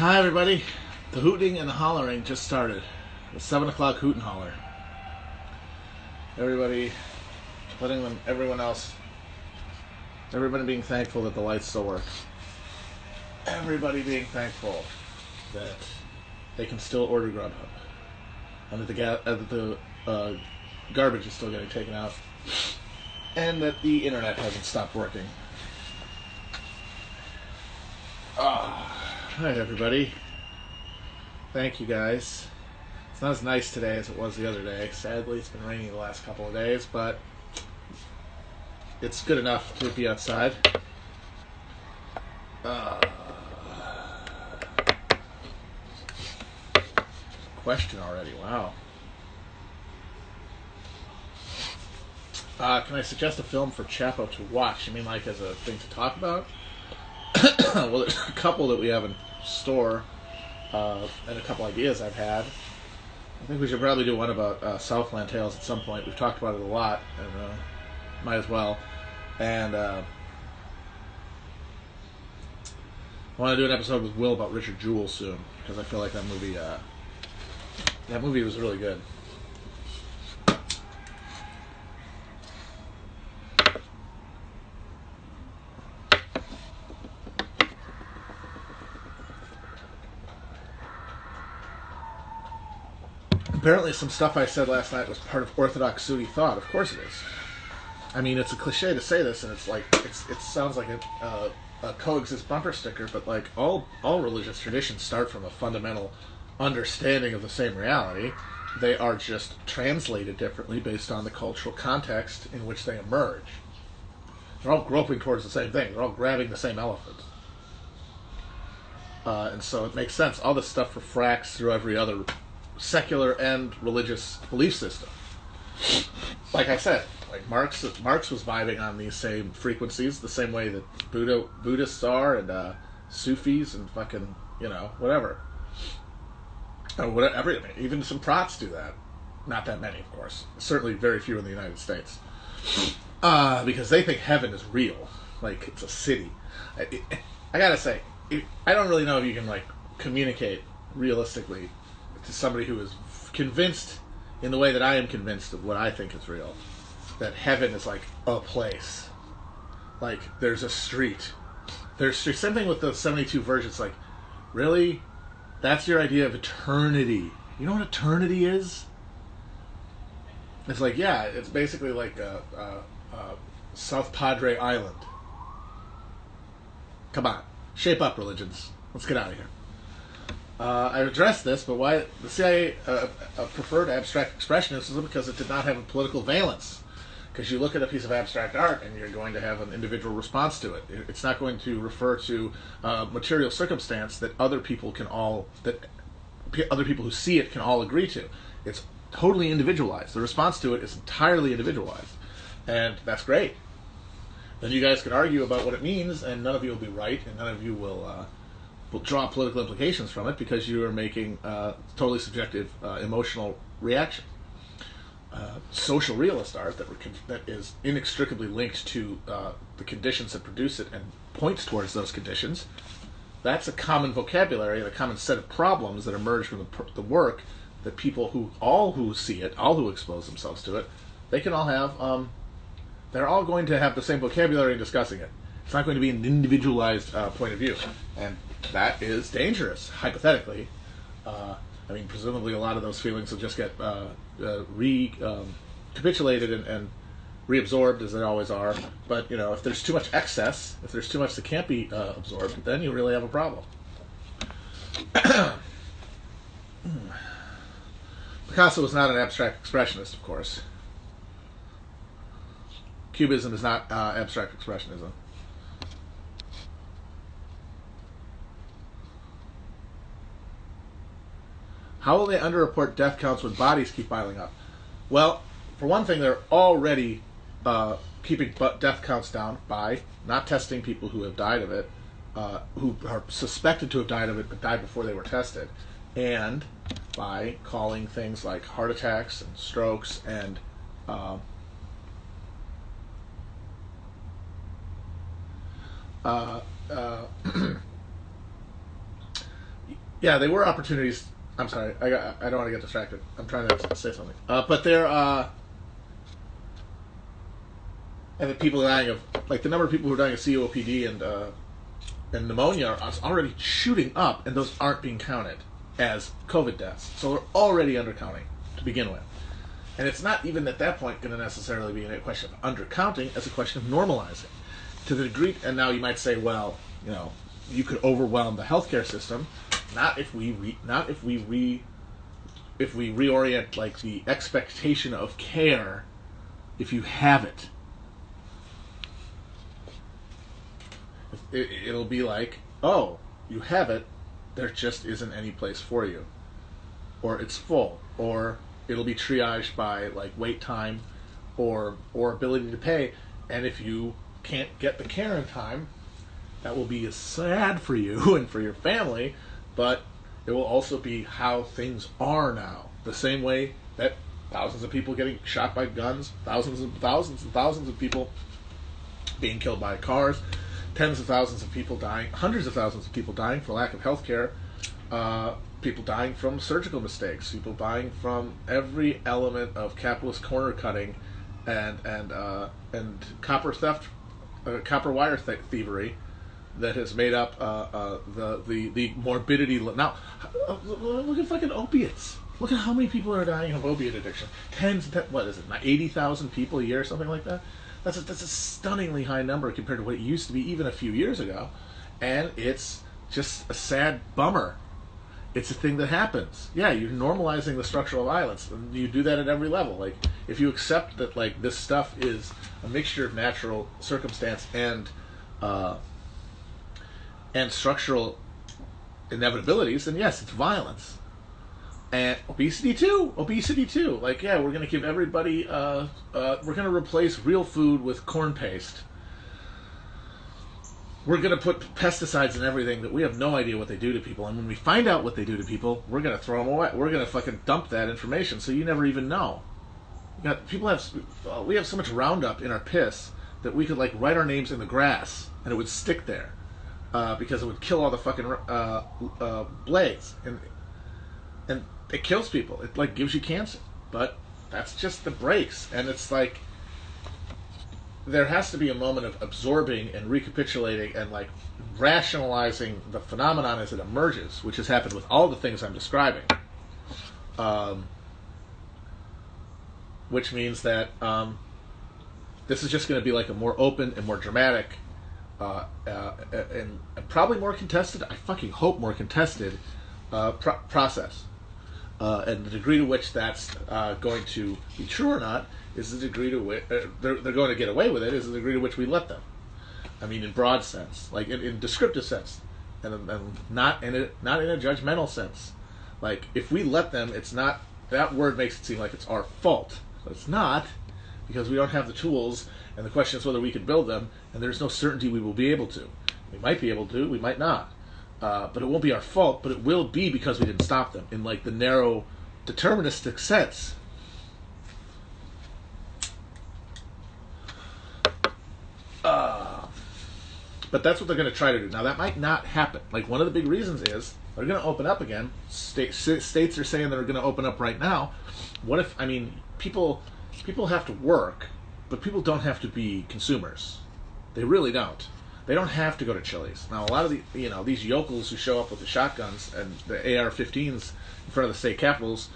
Hi everybody. The hooting and the hollering just started. The 7 o'clock hoot and holler. Everybody everybody being thankful that the lights still work. Everybody being thankful that they can still order Grubhub. And that the garbage is still getting taken out. And that the internet hasn't stopped working. Alright everybody. Thank you guys. It's not as nice today as it was the other day. Sadly, it's been raining the last couple of days, but it's good enough to be outside. Question already, wow. Can I suggest a film for Chapo to watch? You mean like as a thing to talk about? Well, there's a couple that we have in store, and a couple ideas I've had. I think we should probably do one about Southland Tales at some point. We've talked about it a lot, and might as well. And I want to do an episode with Will about Richard Jewell soon, because I feel like that movie was really good. Apparently some stuff I said last night was part of Orthodox Sunni thought. Of course it is. I mean, it's a cliche to say this, and it's like it sounds like a coexist bumper sticker, but like all religious traditions start from a fundamental understanding of the same reality. They are just translated differently based on the cultural context in which they emerge. They're all groping towards the same thing. They're all grabbing the same elephant. And so it makes sense. All this stuff refracts through every other secular and religious belief system. Like I said, like Marx was vibing on these same frequencies, the same way that Buddhists are, and Sufis, and fucking, whatever. Whatever. Even some Prots do that. Not that many, of course. Certainly very few in the United States. Because they think heaven is real. Like, it's a city. I gotta say, I don't really know if you can, like, communicate realistically to somebody who is convinced in the way that I am convinced of what I think is real, that heaven is like a place. Like, there's a street. There's same thing with the 72 virgins. Like, really? That's your idea of eternity? You know what eternity is? It's like, yeah, it's basically like South Padre Island. Come on. Shape up, religions. Let's get out of here. I've addressed this, but why the CIA preferred abstract expressionism because it did not have a political valence. Because you look at a piece of abstract art and you're going to have an individual response to it. It's not going to refer to material circumstance that other people who see it can all agree to. It's totally individualized. The response to it is entirely individualized, and that's great. Then you guys could argue about what it means, and none of you will be right, and none of you will draw political implications from it because you are making totally subjective emotional reaction. Social realist art that is inextricably linked to the conditions that produce it and points towards those conditions, that's a common vocabulary and a common set of problems that emerge from the work that people who see it, all who expose themselves to it, they can all have, they're all going to have the same vocabulary in discussing it. It's not going to be an individualized point of view. And that is dangerous, hypothetically. I mean, presumably a lot of those feelings will just get recapitulated and reabsorbed, as they always are. But, if there's too much excess, if there's too much that can't be absorbed, then you really have a problem. Picasso was not an abstract expressionist, of course. Cubism is not abstract expressionism. How will they underreport death counts when bodies keep piling up? Well, for one thing, they're already keeping death counts down by not testing people who have died of it, who are suspected to have died of it but died before they were tested, and by calling things like heart attacks and strokes and Yeah, they were opportunities. I'm sorry, I don't want to get distracted. I'm trying to say something. But they're and the people dying of, like, the number of people who are dying of COPD and pneumonia are already shooting up, and those aren't being counted as COVID deaths. So we're already undercounting to begin with. And it's not even at that point going to necessarily be a question of undercounting, as a question of normalizing. To the degree, and now you might say, well, you know, you could overwhelm the healthcare system. Not if we reorient, like, the expectation of care, if you have it. It'll be like, oh, you have it, there just isn't any place for you, or it's full, or it'll be triaged by, like, wait time or ability to pay, and if you can't get the care in time, that will be sad for you and for your family, but it will also be how things are now. The same way that thousands of people getting shot by guns, thousands and thousands of people being killed by cars, tens of thousands of people dying, hundreds of thousands of people dying for lack of health care, people dying from surgical mistakes, people dying from every element of capitalist corner cutting and copper theft, copper wire thievery that has made up the morbidity. Now, look at fucking opiates. Look at how many people are dying of opiate addiction. What is it, 80,000 people a year or something like that? That's a stunningly high number compared to what it used to be even a few years ago. And it's just a sad bummer. It's a thing that happens. Yeah, you're normalizing the structural violence, and you do that at every level. Like, if you accept that, like, this stuff is a mixture of natural circumstance and structural inevitabilities, then yes, it's violence. And obesity too. Like, yeah, we're going to give everybody, we're going to replace real food with corn paste. We're going to put pesticides in everything that we have no idea what they do to people. And when we find out what they do to people, we're going to throw them away. We're going to fucking dump that information so you never even know. We have so much Roundup in our piss that we could, like, write our names in the grass and it would stick there because it would kill all the fucking blades. And it kills people. It, like, gives you cancer. But that's just the breaks. And it's like, there has to be a moment of absorbing and recapitulating and, like, rationalizing the phenomenon as it emerges, which has happened with all the things I'm describing. Which means that this is just going to be like a more open and more dramatic and probably more contested, I fucking hope more contested, process. And the degree to which that's going to be true or not is the degree to which they're going to get away with it, is the degree to which we let them. I mean, in broad sense, like in descriptive sense, and not in a judgmental sense. Like, if we let them, it's not, that word makes it seem like it's our fault, but it's not, because we don't have the tools, and the question is whether we can build them, and there's no certainty we will be able to. We might be able to, we might not. But it won't be our fault, but it will be because we didn't stop them, in, like, the narrow deterministic sense. But that's what they're going to try to do. Now, that might not happen. Like, one of the big reasons is they're going to open up again. States are saying they're going to open up right now. What if, I mean, people have to work, but people don't have to be consumers. They really don't. They don't have to go to Chili's. Now, a lot of these yokels who show up with the shotguns and the AR-15s in front of the state capitals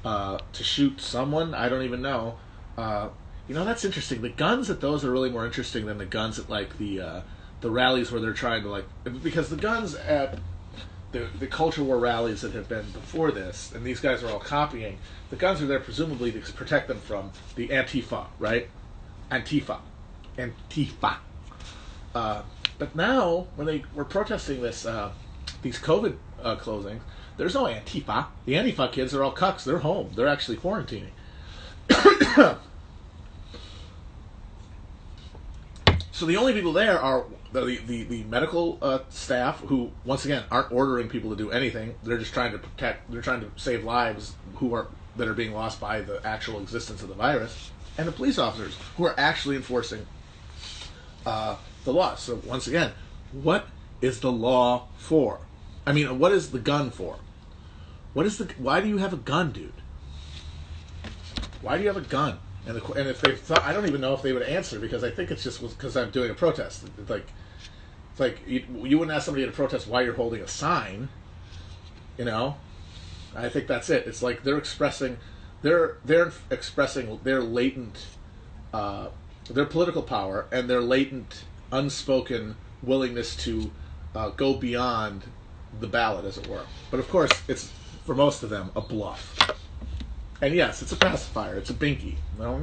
to shoot someone, I don't even know. That's interesting. The guns at those are really more interesting than the guns at, like, the rallies where they're trying to, like, because the guns at the culture war rallies that have been before this, and these guys are all copying, the guns are there presumably to protect them from the Antifa, right? Antifa. But now, when they were protesting these COVID closings, there's no Antifa. The Antifa kids are all cucks. They're home. They're actually quarantining. So the only people there are the medical staff, who, once again, aren't ordering people to do anything. They're just trying to protect. They're trying to save lives that are being lost by the actual existence of the virus, and the police officers who are actually enforcing the law. So once again, what is the law for? I mean, what is the gun for? Why do you have a gun, dude? Why do you have a gun? And if they thought, I don't even know if they would answer, because I think it's just because I'm doing a protest. It's like you wouldn't ask somebody at a protest why you're holding a sign. You know, I think that's it. It's like they're expressing their latent, their political power and their latent, unspoken willingness to go beyond the ballot, as it were. But of course, it's, for most of them, a bluff. And yes, it's a pacifier. It's a binky. No.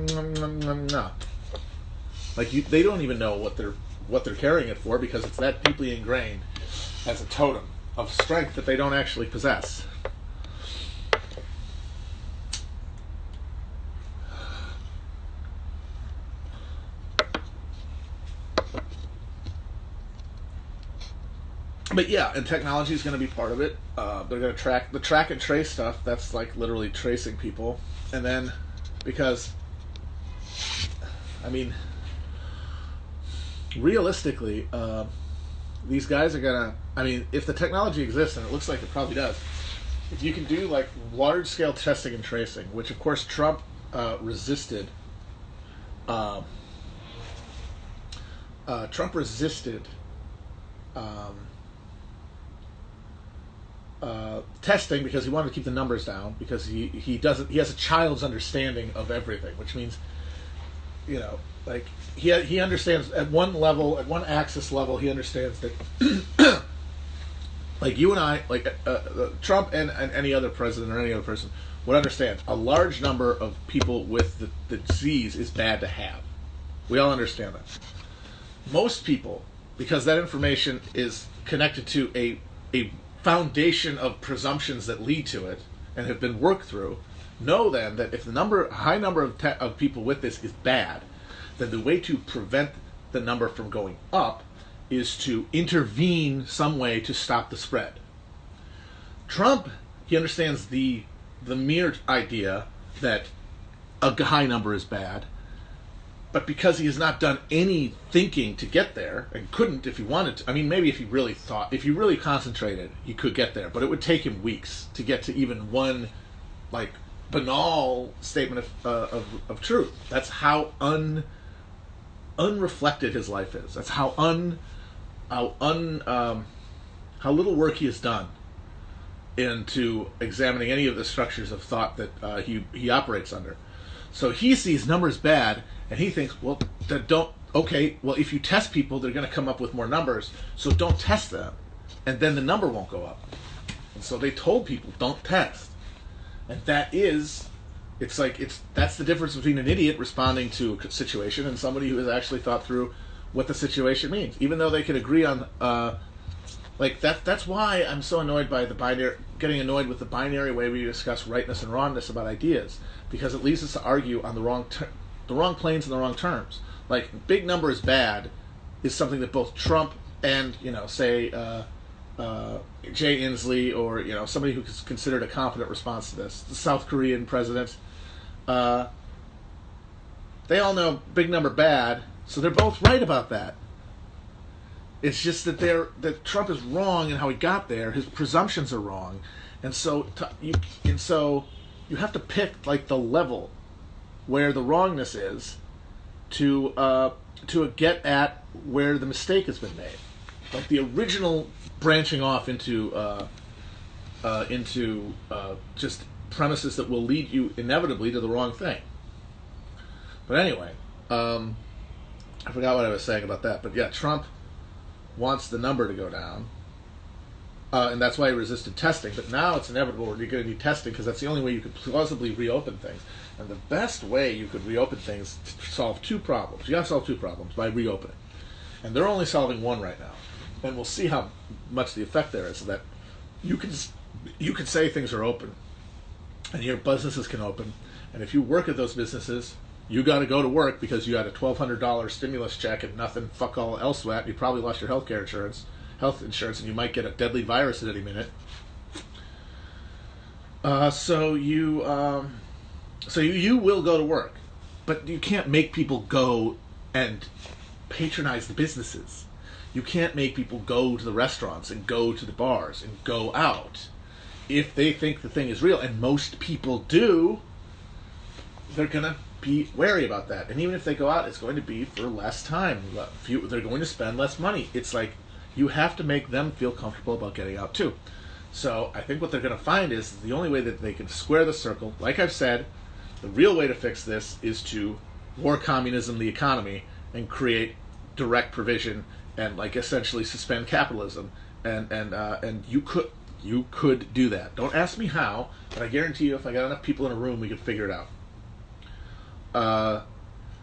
Like they don't even know what they're carrying it for, because it's that deeply ingrained as a totem of strength that they don't actually possess. But yeah, and technology is going to be part of it. They're going to track and trace stuff. That's like literally tracing people. And then, because, I mean, realistically, these guys are going to, I mean, if the technology exists, and it looks like it probably does, if you can do like large-scale testing and tracing, which of course Trump resisted. Trump resisted testing because he wanted to keep the numbers down, because he has a child's understanding of everything, which means, you know, like he understands at one level, at one axis level, he understands that like you and I, like Trump and any other president or any other person would understand a large number of people with the disease is bad to have. We all understand that. Most people, because that information is connected to a foundation of presumptions that lead to it and have been worked through, know then that if the high number of people with this is bad, then the way to prevent the number from going up is to intervene some way to stop the spread. Trump, he understands the mere idea that a high number is bad, but because he has not done any thinking to get there, and couldn't if he wanted to, I mean, maybe if he really thought, if he really concentrated, he could get there, but it would take him weeks to get to even one, like, banal statement of truth. That's how unreflected his life is. That's how little work he has done into examining any of the structures of thought that he operates under. So he sees numbers bad, and he thinks, well, if you test people, they're going to come up with more numbers, so don't test them, and then the number won't go up. And so they told people, don't test. And that's the difference between an idiot responding to a situation and somebody who has actually thought through what the situation means. Even though they could agree on, that's why I'm so annoyed by getting annoyed with the binary way we discuss rightness and wrongness about ideas, because it leads us to argue on the wrong planes and the wrong terms. Like, big number is bad is something that both Trump and, say, Jay Inslee, or, somebody who is considered a competent response to this, the South Korean president, they all know big number bad, so they're both right about that. It's just that Trump is wrong in how he got there. His presumptions are wrong, and so you have to pick like the level where the wrongness is to get at where the mistake has been made. Like the original branching off into just premises that will lead you inevitably to the wrong thing. But anyway, I forgot what I was saying about that. But yeah, Trump wants the number to go down, and that's why he resisted testing. But now it's inevitable you're going to need testing, because that's the only way you could plausibly reopen things. And the best way you could reopen things to solve two problems. You have to solve two problems by reopening. And they're only solving one right now. And we'll see how much the effect there is. So that you can say things are open, and your businesses can open. And if you work at those businesses, you got to go to work because you had a $1,200 stimulus check and nothing fuck all else wet. You probably lost your health insurance, and you might get a deadly virus at any minute. So you will go to work, but you can't make people go and patronize the businesses. You can't make people go to the restaurants and go to the bars and go out. If they think the thing is real, and most people do, they're going to be wary about that. And even if they go out, it's going to be for less time. They're going to spend less money. It's like you have to make them feel comfortable about getting out too. So I think what they're going to find is the only way that they can square the circle, like I've said, the real way to fix this is to war communism the economy and create direct provision and like essentially suspend capitalism. And you could do that. Don't ask me how, but I guarantee you if I got enough people in a room, we could figure it out.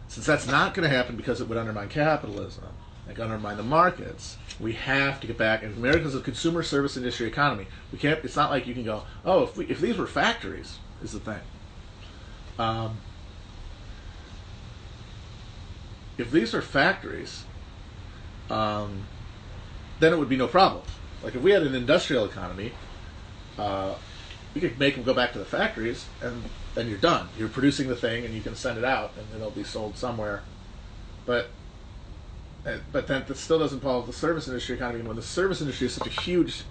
Since that's not going to happen because it would undermine capitalism, like undermine the markets, we have to get back. And America's a consumer service industry economy. We can't. It's not like you can go, oh, if these were factories, is the thing. If these are factories, then it would be no problem. Like if we had an industrial economy, we could make them go back to the factories, and then you're done. You're producing the thing, and you can send it out, and it'll be sold somewhere. But then that still doesn't follow the service industry economy. And when the service industry is such a huge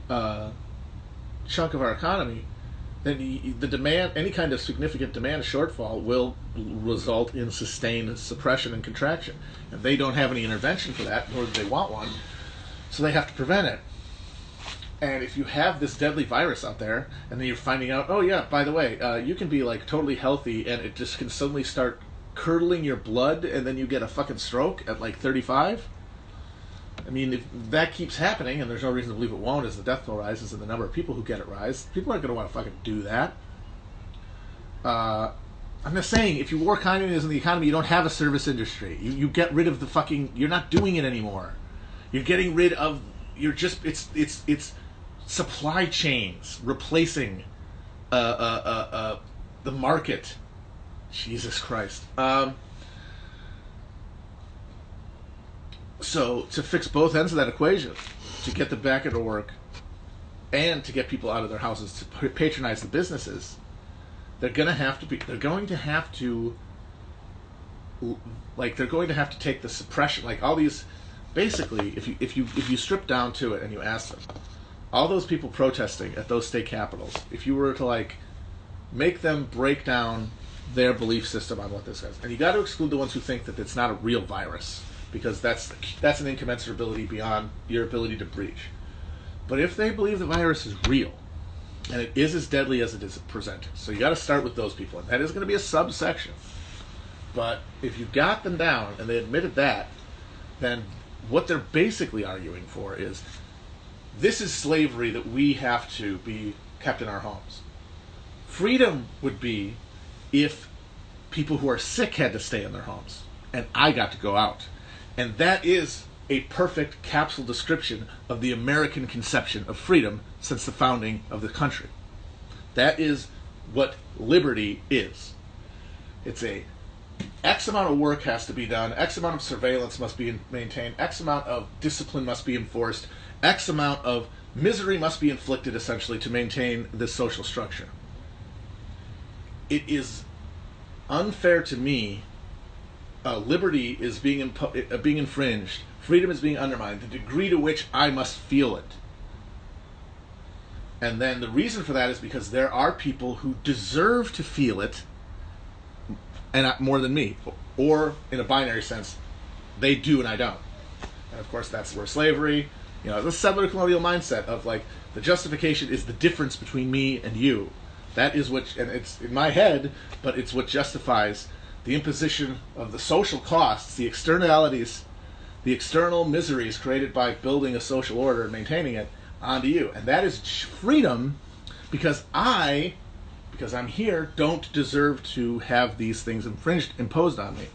chunk of our economy, then the demand, any kind of significant demand shortfall will result in sustained suppression and contraction. And they don't have any intervention for that, nor do they want one, so they have to prevent it. And if you have this deadly virus out there, and then you're finding out, oh yeah, by the way, you can be like totally healthy, and it just can suddenly start curdling your blood, and then you get a fucking stroke at like 35. I mean, if that keeps happening, and there's no reason to believe it won't as the death toll rises and the number of people who get it rise, people aren't going to want to fucking do that. I'm just saying, if you war communism in the economy, you don't have a service industry. You get rid of the fucking... You're not doing it anymore. You're getting rid of... You're just... It's supply chains replacing the market. Jesus Christ. So to fix both ends of that equation, to get them back into work, and to get people out of their houses to patronize the businesses, they're going to have to take the suppression, like all these. Basically, if you strip down to it and you ask them, all those people protesting at those state capitals, if you were to like make them break down their belief system on what this is, and you got to exclude the ones who think that it's not a real virus, because that's an incommensurability beyond your ability to breach. But if they believe the virus is real, and it is as deadly as it is presented, so you got to start with those people, and that is going to be a subsection. But if you got them down and they admitted that, then what they're basically arguing for is, this is slavery that we have to be kept in our homes. Freedom would be if people who are sick had to stay in their homes, and I got to go out. And that is a perfect capsule description of the American conception of freedom since the founding of the country. That is what liberty is. It's a X amount of work has to be done, X amount of surveillance must be maintained, X amount of discipline must be enforced, X amount of misery must be inflicted, essentially, to maintain this social structure. It is unfair to me. Liberty is being infringed, freedom is being undermined, the degree to which I must feel it. And then the reason for that is because there are people who deserve to feel it, and more than me. Or, in a binary sense, they do and I don't. And of course that's where slavery, the settler colonial mindset of like, the justification is the difference between me and you. That is what, and it's in my head, but it's what justifies the imposition of the social costs, the externalities, the external miseries created by building a social order and maintaining it onto you. And that is freedom, because I'm here, don't deserve to have these things imposed on me.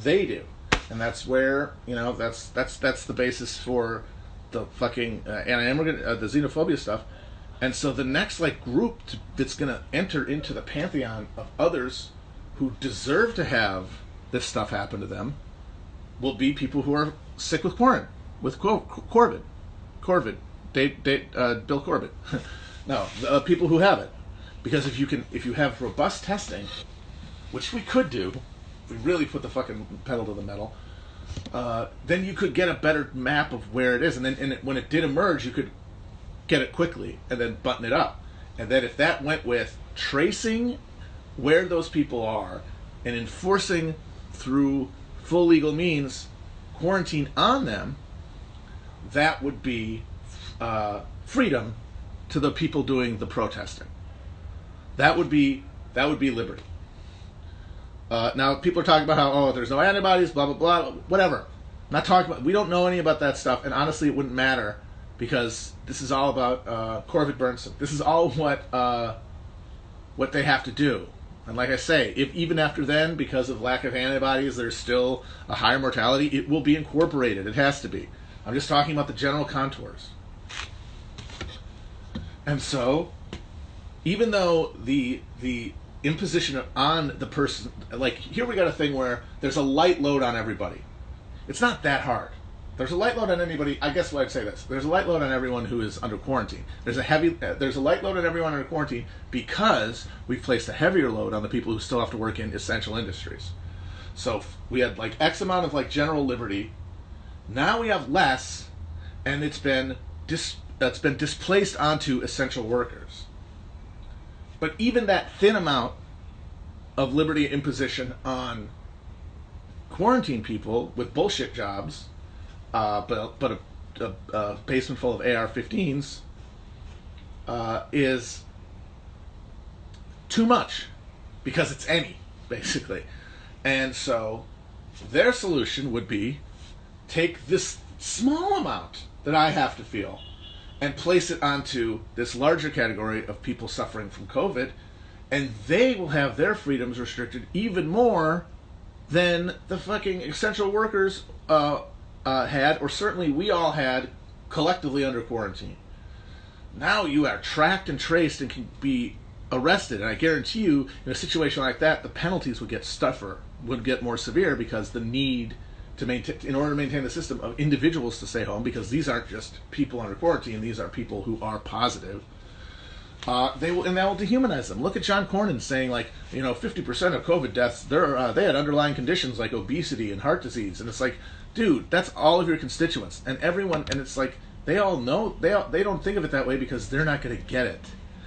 They do. And that's where, that's the basis for the fucking anti-immigrant, the xenophobia stuff. And so the next group that's going to enter into the pantheon of others who deserve to have this stuff happen to them will be people who are sick with Corbin, Bill Corbett. No, the people who have it, because if you have robust testing, which we could do, if we really put the fucking pedal to the metal, then you could get a better map of where it is. And then when it did emerge, you could get it quickly and then button it up. And then if that went with tracing where those people are and enforcing through full legal means quarantine on them, that would be freedom to the people doing the protesting. That would be liberty. Now people are talking about how there's no antibodies, blah blah blah, whatever. I'm not talking about. We don't know any about that stuff, and honestly, it wouldn't matter because this is all about Corvid Burnson. This is all what they have to do. And like I say, if even after then, because of lack of antibodies, there's still a higher mortality, it will be incorporated. It has to be. I'm just talking about the general contours. And so, even though the imposition on the person, like here we got a thing where there's a light load on everybody. It's not that hard. There's a light load on anybody. I guess I'd say this. There's a light load on everyone who is under quarantine. There's a light load on everyone under quarantine because we've placed a heavier load on the people who still have to work in essential industries. So we had like X amount of like general liberty. Now we have less, and it's been displaced onto essential workers. But even that thin amount of liberty imposition on quarantine people with bullshit jobs, but a basement full of AR-15s is too much because it's any, basically. And so their solution would be take this small amount that I have to feel and place it onto this larger category of people suffering from COVID, and they will have their freedoms restricted even more than the fucking essential workers had, or certainly we all had collectively under quarantine. Now you are tracked and traced and can be arrested, and I guarantee you, in a situation like that, the penalties would get more severe because the need to maintain, in order to maintain the system of individuals to stay home, because these aren't just people under quarantine; these are people who are positive. That will dehumanize them. Look at John Cornyn saying, 50% of COVID deaths, they had underlying conditions like obesity and heart disease, and it's like, dude, that's all of your constituents and everyone, and it's like they all know they don't think of it that way because they're not going to get it.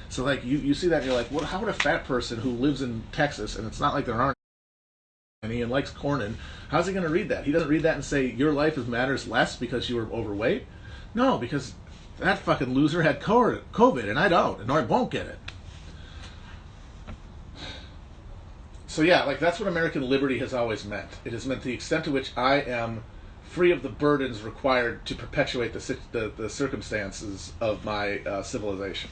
So like you see that and you're like, well, how would a fat person who lives in Texas, and it's not like there aren't any, and likes Cornyn, how's he going to read that? He doesn't read that and say your life matters less because you were overweight. No, because that fucking loser had COVID, and I don't, and I won't get it. So yeah, like that's what American liberty has always meant. It has meant the extent to which I am free of the burdens required to perpetuate the circumstances of my civilization.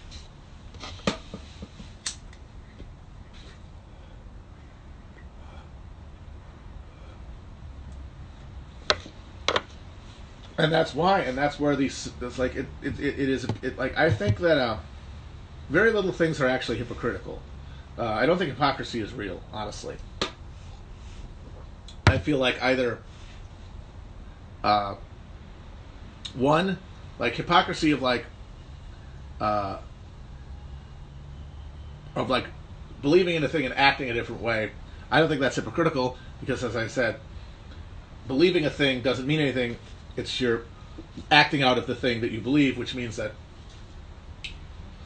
And that's why, and that's where these, it's like, I think that very little things are actually hypocritical. I don't think hypocrisy is real, honestly. I feel like either, one, like hypocrisy of believing in a thing and acting a different way, I don't think that's hypocritical because, as I said, believing a thing doesn't mean anything. It's your acting out of the thing that you believe, which means that,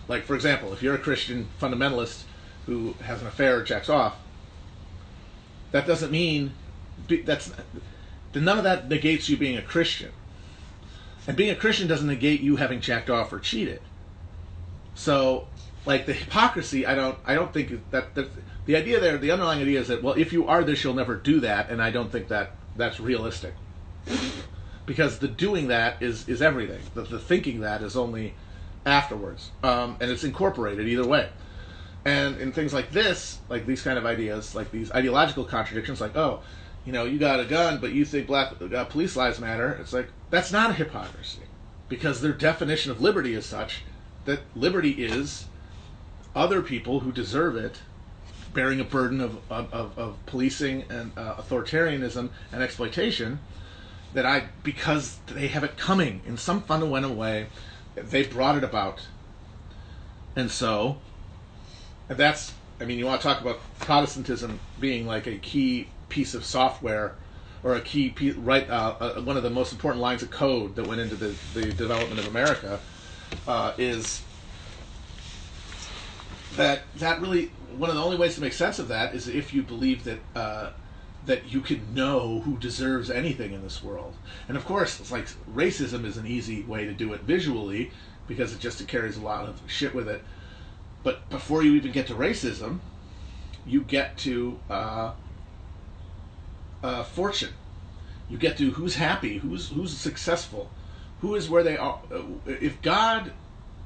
like, for example, if you're a Christian fundamentalist who has an affair or jacks off, that doesn't mean none of that negates you being a Christian. And being a Christian doesn't negate you having jacked off or cheated. So, like, the hypocrisy, I don't think that the idea there, the underlying idea is that, well, if you are this, you'll never do that, and I don't think that that's realistic. Because the doing that is everything. The thinking that is only afterwards. And it's incorporated either way. And in things like this, like these kind of ideas, like these ideological contradictions, like, you got a gun, but you think black police lives matter, it's like, that's not a hypocrisy. Because their definition of liberty is such that liberty is other people who deserve it bearing a burden of policing and authoritarianism and exploitation, because they have it coming in some fundamental way, they brought it about. And so, you want to talk about Protestantism being like a key piece of software or a key piece, right? One of the most important lines of code that went into the development of America is that really one of the only ways to make sense of that is if you believe that that you can know who deserves anything in this world. And of course, it's like racism is an easy way to do it visually because it carries a lot of shit with it. But before you even get to racism, you get to fortune. You get to who's happy, who's successful, who is where they are. If God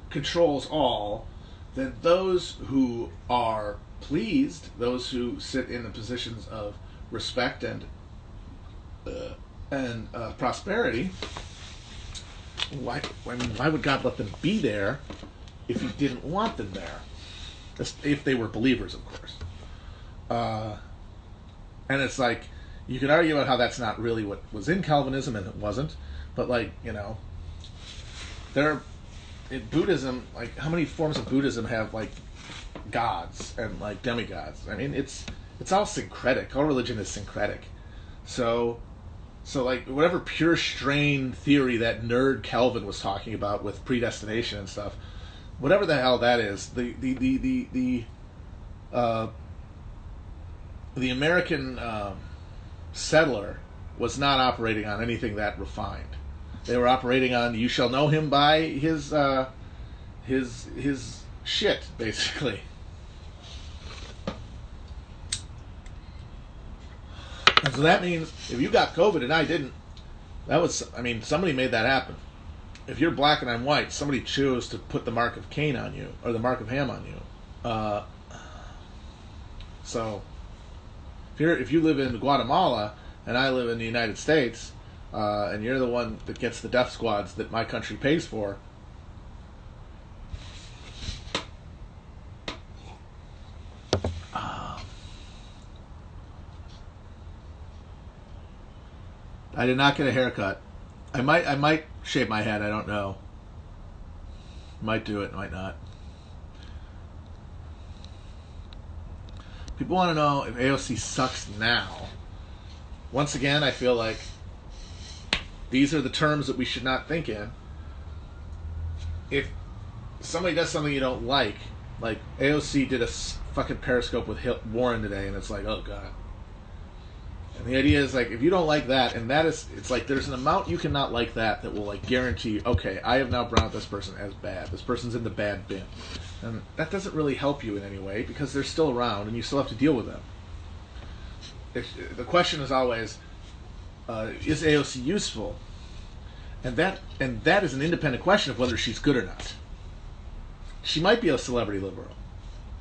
controls all, then those who are pleased, those who sit in the positions of respect and prosperity, why would God let them be there if He didn't want them there? If they were believers, of course. And it's like, you could argue about how that's not really what was in Calvinism, and it wasn't. But like, in Buddhism, like how many forms of Buddhism have like gods and like demigods? I mean, it's all syncretic. All religion is syncretic. So like whatever pure strain theory that nerd Calvin was talking about with predestination and stuff, whatever the hell that is, the American settler was not operating on anything that refined. They were operating on, you shall know him by his shit, basically. And so that means if you got COVID and I didn't, somebody made that happen. If you're black and I'm white, somebody chose to put the mark of Cain on you, or the mark of Ham on you. So if you live in Guatemala and I live in the United States, and you're the one that gets the death squads that my country pays for, I did not get a haircut. I might shave my head. I don't know. Might do it. Might not. People want to know if AOC sucks now. Once again, I feel like these are the terms that we should not think in. If somebody does something you don't like AOC did a fucking Periscope with Warren today, and it's like, oh god. And the idea is like, if you don't like that, and it's like there's an amount you cannot like that will like guarantee, okay, I have now branded this person as bad. This person's in the bad bin. And that doesn't really help you in any way because they're still around and you still have to deal with them. The question is always, is AOC useful? And that is an independent question of whether she's good or not. She might be a celebrity liberal.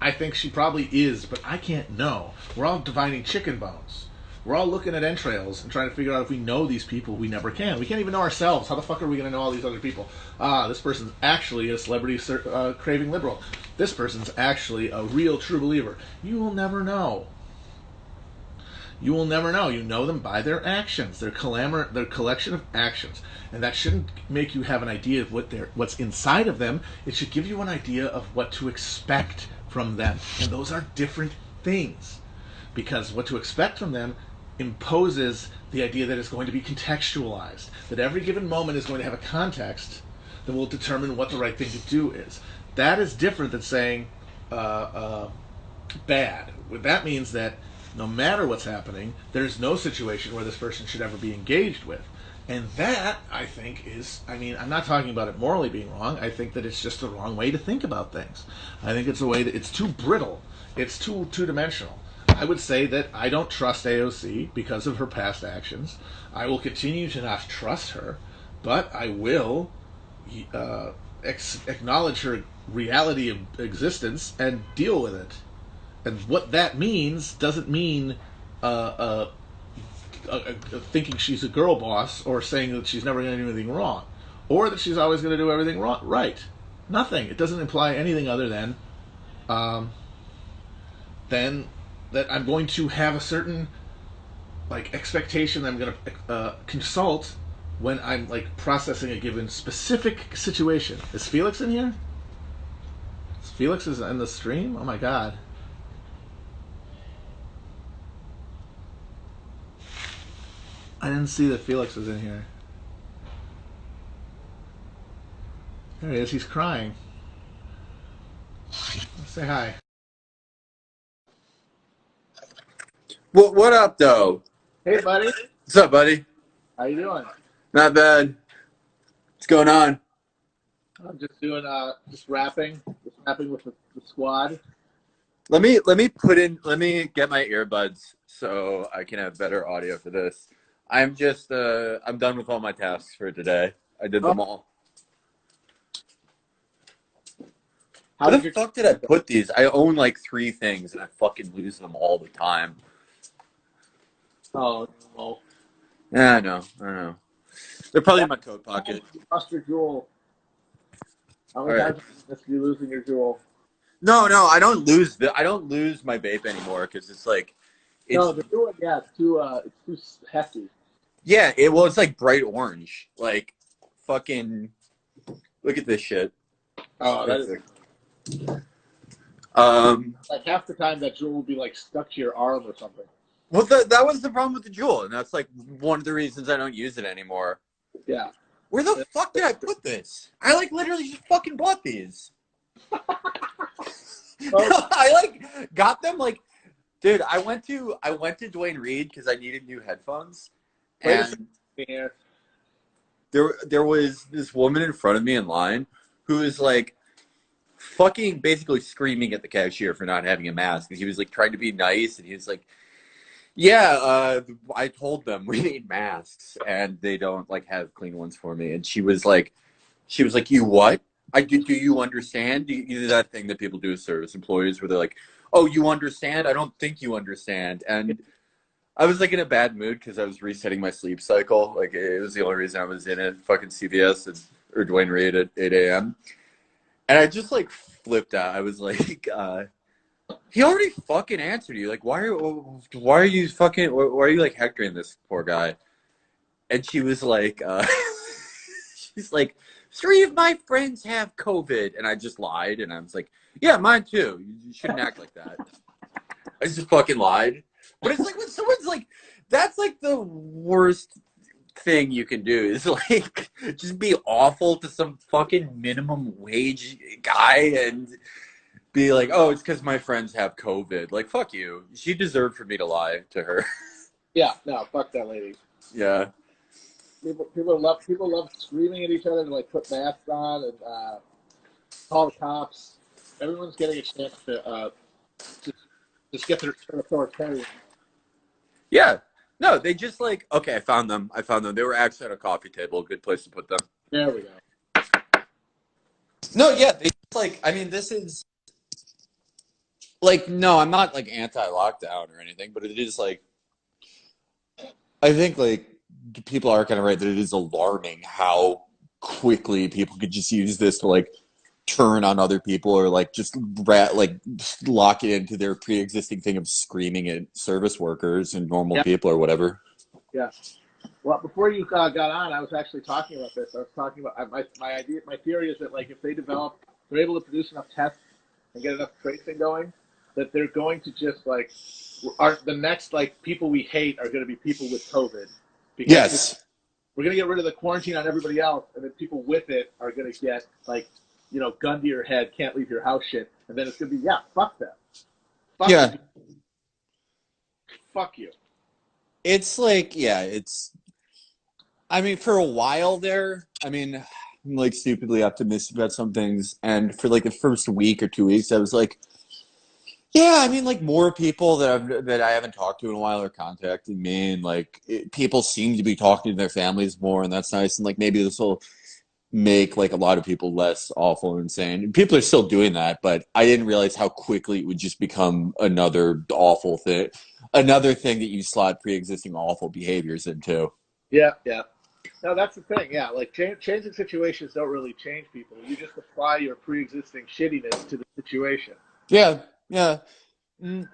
I think she probably is, but I can't know. We're all dividing chicken bones. We're all looking at entrails and trying to figure out if we know these people. We never can. We can't even know ourselves. How the fuck are we going to know all these other people? This person's actually a celebrity craving liberal. This person's actually a real true believer. You will never know. You will never know. You know them by their actions, their collection of actions, and that shouldn't make you have an idea of what's inside of them. It should give you an idea of what to expect from them, and those are different things, because what to expect from them imposes the idea that it's going to be contextualized, that every given moment is going to have a context that will determine what the right thing to do is. That is different than saying bad. That means that no matter what's happening, there's no situation where this person should ever be engaged with. And that, I think, is, I'm not talking about it morally being wrong. I think that it's just the wrong way to think about things. I think it's a way that it's too brittle. It's too two-dimensional. I would say that I don't trust AOC because of her past actions. I will continue to not trust her, but I will acknowledge her reality of existence and deal with it. And what that means doesn't mean thinking she's a girl boss or saying that she's never going to do anything wrong or that she's always going to do everything right. Nothing. It doesn't imply anything other than that I'm going to have a certain expectation that I'm going to consult when I'm processing a given specific situation. Is Felix in here? Felix is in the stream? Oh my god. I didn't see that Felix was in here. There he is. He's crying. Say hi. What up, though? Hey, buddy. What's up, buddy? How you doing? Not bad. What's going on? I'm just doing just rapping with the squad. Let me get my earbuds so I can have better audio for this. I'm done with all my tasks for today. I did them all. How Where did the your fuck did I put these? I own like 3 things and I fucking lose them all the time. Oh no. Yeah, I know. They're probably in my coat pocket. You lost your jewel. How All many right. times have you losing your jewel? No, I don't lose my vape anymore because it's like No, it's the jewel, yeah, it's too hefty. yeah, it's like bright orange. Like fucking look at this shit. Oh, that is Perfect. Um like half the time that jewel will be like stuck to your arm or something. well that was the problem with the Juul, and that's like one of the reasons I don't use it anymore. Yeah. Where the fuck did I put this? I like literally just fucking bought these. Oh, I like got them like dude, I went to Dwayne Reed because I needed new headphones. wait a And second here. there was this woman in front of me in line who was like fucking basically screaming at the cashier for not having a mask. And he was like trying to be nice, and he was like, "Yeah, I told them we need masks, and they don't like have clean ones for me." And she was like, "You what? Do you understand? You do that thing that people do with service employees where they're like, oh, you understand? I don't think you understand." And I was like in a bad mood because I was resetting my sleep cycle. Like it was the only reason I was in it. Fucking CVS or Dwayne Reed at 8 a.m. And I just like flipped out. I was like, he already fucking answered you. Like, why are you fucking? Why are you like hectoring this poor guy? And she was like, she's like, 3 of my friends have COVID, and I just lied, and I was like, yeah, mine too. You shouldn't act like that. I just fucking lied. But it's like when someone's like, that's like the worst thing you can do is like just be awful to some fucking minimum wage guy and be like, oh, it's because my friends have COVID. Like, fuck you. She deserved for me to lie to her. Yeah, no, fuck that lady. Yeah. People love screaming at each other to like put masks on and call the cops. Everyone's getting a chance to just get their authoritarian. Yeah. No, they just like, okay, I found them. They were actually at a coffee table. Good place to put them. There we go. No, yeah, they just like, I mean, this is like, no, I'm not like anti-lockdown or anything, but it is like, I think like people are kind of right that it is alarming how quickly people could just use this to like turn on other people or like just like lock it into their pre-existing thing of screaming at service workers and normal people or whatever. Yeah. Well, before you got on, I was actually talking about this. I was talking about my theory is that like if they're able to produce enough tests and get enough tracing going, that they're going to just like the next like people we hate are going to be people with COVID. Because Yes. we're going to get rid of the quarantine on everybody else, and then people with it are going to get like, gun to your head, can't leave your house shit, and then it's going to be fuck them, fuck Yeah. fuck you. It's like, yeah, it's. I mean, for a while there, I mean, I'm like stupidly optimistic about some things, and for like the first week or 2 weeks, I was like, yeah, I mean, like more people that I haven't talked to in a while are contacting me, and like people seem to be talking to their families more, and that's nice. And like maybe this will make like a lot of people less awful and insane. And people are still doing that, but I didn't realize how quickly it would just become another awful thing, another thing that you slot pre-existing awful behaviors into. Yeah, yeah. No, that's the thing. Yeah, like changing situations don't really change people. You just apply your pre-existing shittiness to the situation. Yeah, yeah. Mm.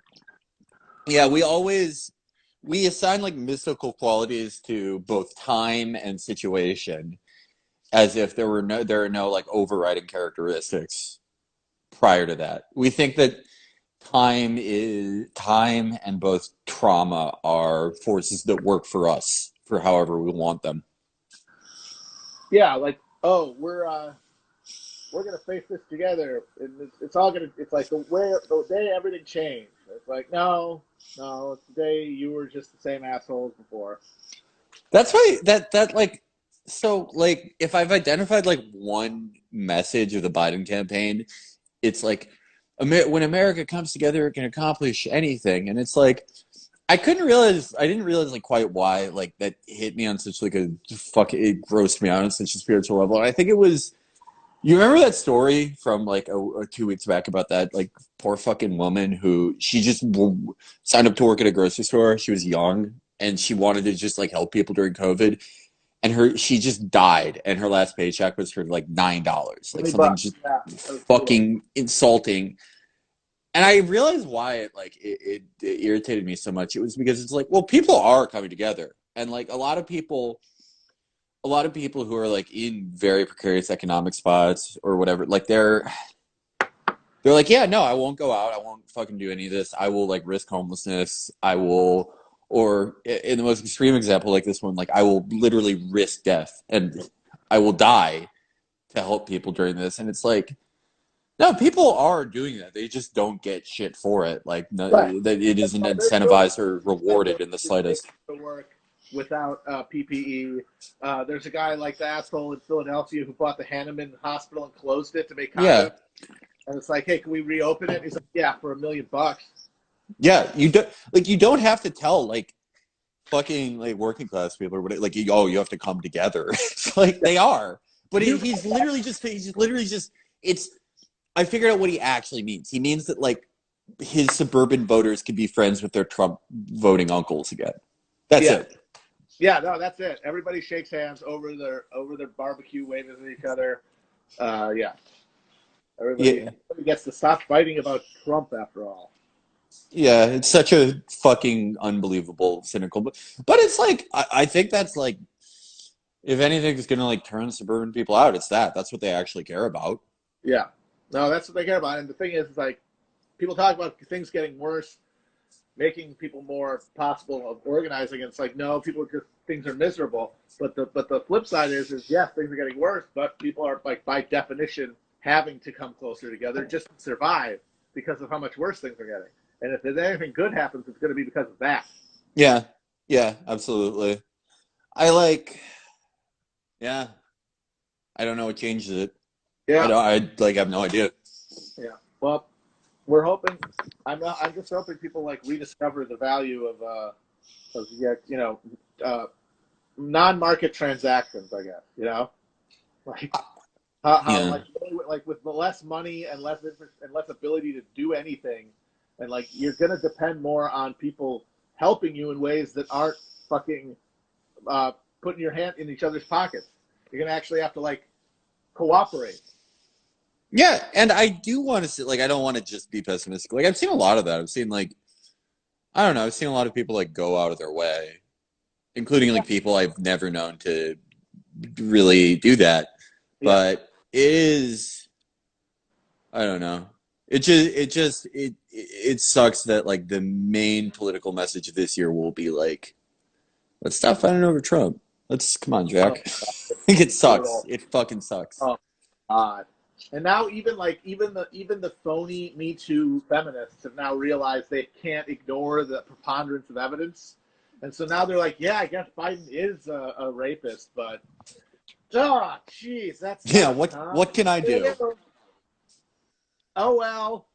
Yeah, we assign like mystical qualities to both time and situation as if there are no like overriding characteristics prior to that. We think that time and both trauma are forces that work for us for however we want them. Yeah, like, oh, we're gonna face this together, and it's all gonna. It's like the day everything changed. It's like no, it's the day you were just the same assholes before. That's why that like so like if I've identified like one message of the Biden campaign, it's like when America comes together, it can accomplish anything, and it's like I didn't realize like quite why like that hit me on such like a it grossed me out on such a spiritual level. And I think it was. You remember that story from like 2 weeks back about that like poor fucking woman who she just signed up to work at a grocery store. She was young and she wanted to just like help people during COVID, and she just died, and her last paycheck was for like $9, like something just fucking insulting. And I realized why it irritated me so much. It was because it's like, well, people are coming together, and like a lot of people who are like in very precarious economic spots or whatever, like they're like, yeah, no, I won't go out. I won't fucking do any of this. I will like risk homelessness. I will, or in the most extreme example, like this one, like I will literally risk death and I will die to help people during this. And it's like, no, people are doing that. They just don't get shit for it. Like Right. that it isn't incentivized or rewarded in the slightest. Without PPE. There's a guy like the asshole in Philadelphia who bought the Hanneman Hospital and closed it to make condoms. Yeah. And it's like, hey, can we reopen it? He's like, yeah, for $1 million. Yeah, you don't have to tell like fucking like working class people or whatever, like you have to come together. Like they are, but he's literally just it's. I figured out what he actually means. He means that like his suburban voters can be friends with their Trump voting uncles again. That's it. Yeah, no, that's it. Everybody shakes hands over their barbecue, waving at each other. Everybody gets to stop fighting about Trump after all. Yeah, it's such a fucking unbelievable, cynical, but it's like I think that's like if anything's gonna like turn suburban people out, it's that's what they actually care about. Yeah, no, that's what they care about. And the thing is like people talk about things getting worse, making people more possible of organizing. And it's like, no, things are miserable. But the flip side is yes, things are getting worse, but people are like by definition having to come closer together just to survive because of how much worse things are getting. And if there's anything good happens, it's going to be because of that. Yeah, absolutely. I don't know what changes it. Yeah, I have no idea. Yeah, well, we're hoping. I'm just hoping people like rediscover the value of non-market transactions. I guess like like with less money and less interest and less ability to do anything, and like you're gonna depend more on people helping you in ways that aren't fucking putting your hand in each other's pockets. You're gonna actually have to like cooperate. Yeah, and I do want to see, like, I don't want to just be pessimistic. Like, I've seen a lot of that. I've seen, like, I don't know, I've seen a lot of people, like, go out of their way, including, like, people I've never known to really do that. But I don't know. It sucks that, like, the main political message of this year will be, like, let's stop fighting over Trump. Come on, Jack. I think it sucks. It fucking sucks. Oh, God. And now even the phony Me Too feminists have now realized they can't ignore the preponderance of evidence. And so now they're like, yeah, I guess Biden is a rapist, but jeez, that's what can I do? Oh well.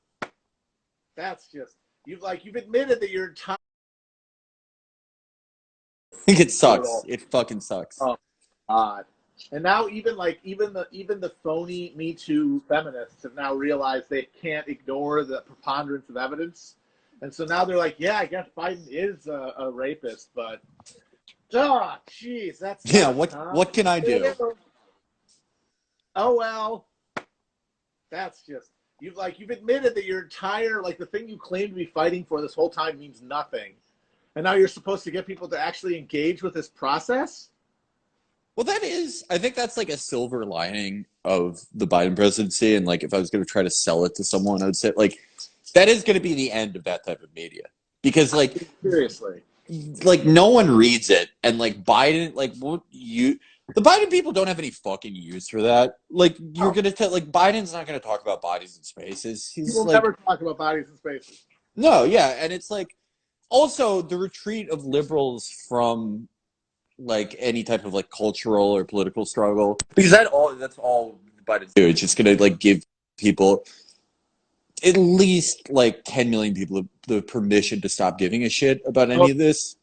That's just you've admitted that you're tired. I think it sucks. It fucking sucks. Oh God. And now even the phony Me Too feminists have now realized they can't ignore the preponderance of evidence. And so now they're like, yeah, I guess Biden is a rapist, but jeez, that's what can I do? Oh well. That's just you've admitted that your entire the thing you claim to be fighting for this whole time means nothing. And now you're supposed to get people to actually engage with this process? Well, I think that's like a silver lining of the Biden presidency. And like, if I was going to try to sell it to someone, I would say like, that is going to be the end of that type of media. Because like, seriously, like no one reads it, and like Biden, like what you. The Biden people don't have any fucking use for that. Like you're Oh, gonna tell, like Biden's not gonna talk about bodies and spaces. he He's will like, never talk about bodies and spaces. no, yeah, and it's like also the retreat of liberals from like any type of like cultural or political struggle because that's all Biden's do. It's just gonna like give people at least like 10 million people the permission to stop giving a shit about Oh, any of this.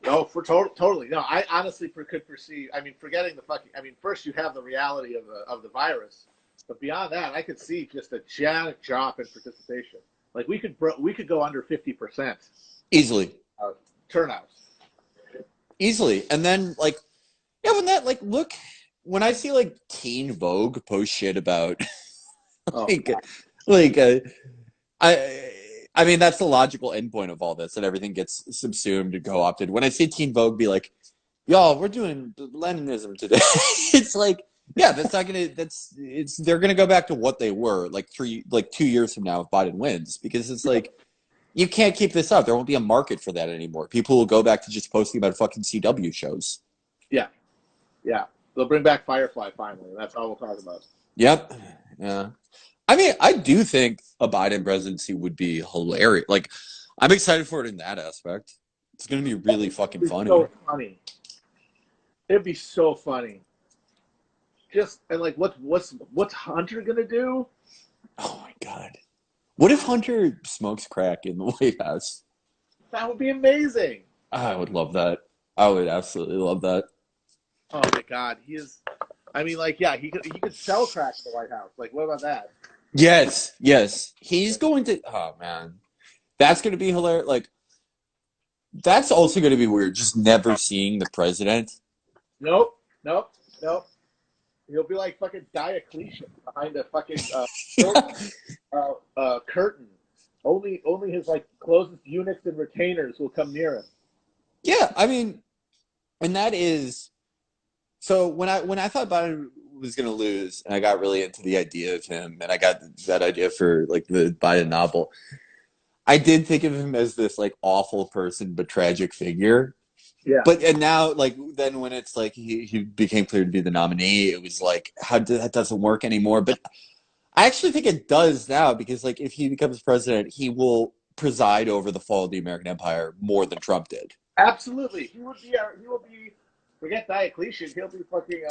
no, for totally. No, I honestly could foresee. I mean, forgetting the fucking. I mean, first you have the reality of the virus, but beyond that, I could see just a giant drop in participation. Like we could go under 50% Easily. turnouts. Easily. And then like yeah, when that like look when I see like Teen Vogue post shit about Oh, like like I I mean that's the logical endpoint of all this that everything gets subsumed and co-opted. When I see Teen Vogue be like, y'all, we're doing Leninism today. It's like, yeah, that's not gonna that's it's they're gonna go back to what they were like 2 years from now if Biden wins because it's like you can't keep this up. There won't be a market for that anymore. People will go back to just posting about fucking CW shows. yeah, yeah. They'll bring back Firefly finally. That's all we'll talk about. Yep. Yeah. I mean, I do think a Biden presidency would be hilarious. Like, I'm excited for it in that aspect. It's gonna be really fucking It'd be funny. so funny. It'd be so funny. Just and like, what's Hunter gonna do? Oh my god. What if Hunter smokes crack in the White House? That would be amazing. I would love that. I would absolutely love that. Oh my God, he is. I mean, like, yeah, he could sell crack in the White House. Like, what about that? Yes, yes. He's going to. Oh man, that's going to be hilarious. Like, that's also going to be weird. Just never seeing the president. Nope, nope, nope. He'll be like fucking Diocletian behind a fucking curtain. Only his like closest eunuchs and retainers will come near him. Yeah, I mean, and that is so when I thought Biden was going to lose, and I got really into the idea of him, and I got that idea for like the Biden novel. I did think of him as this like awful person but tragic figure. Yeah, But and now like then when it's like he became clear to be the nominee, it was like that doesn't work anymore. But I actually think it does now because like if he becomes president, he will preside over the fall of the American Empire more than Trump did. absolutely. He will be. Forget Diocletian. He'll be fucking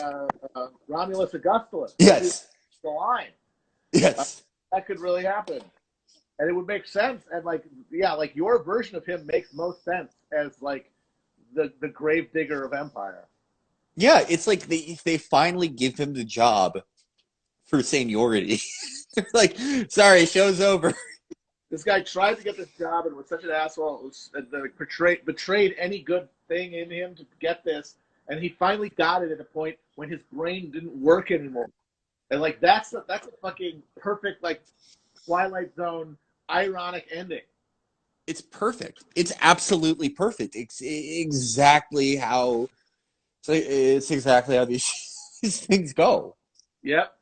Romulus Augustulus. He'll be Yes. the line. Yes. That could really happen, and it would make sense. And like, yeah, like your version of him makes most sense as like the grave digger of empire. Yeah, it's like they finally give him the job for seniority. They're like, sorry, show's over. This guy tried to get this job and was such an asshole. Betrayed any good thing in him to get this, and he finally got it at a point when his brain didn't work anymore. And like that's a fucking perfect like Twilight Zone ironic ending. It's perfect. It's absolutely perfect. It's exactly how it's exactly how these, these things go. Yep,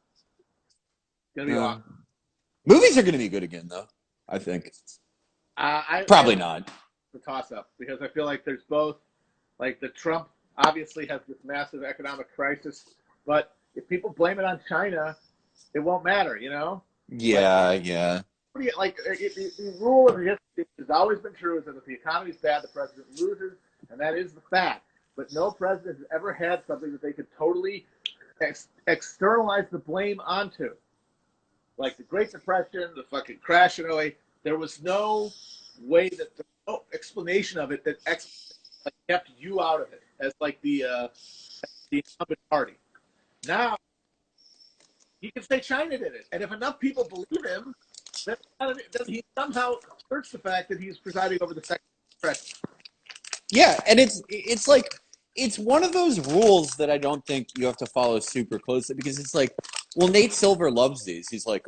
gonna be awesome. Movies are going to be good again, though. I think I probably not. the toss up because I feel like there's both like the Trump obviously has this massive economic crisis, but if people blame it on China, it won't matter, you know? Yeah, yeah, Like the rule of history has always been true is that if the economy is bad, the president loses, and that is the fact. But no president has ever had something that they could totally externalize the blame onto. Like the Great Depression, the fucking crash in '08, there was no way that there was no explanation of it that like, kept you out of it as like the incumbent party. Now he can say China did it, and if enough people believe him, then he somehow asserts the fact that he's presiding over the second depression. yeah. And it's like it's one of those rules that I don't think you have to follow super closely because it's like, well, Nate Silver loves these. He's like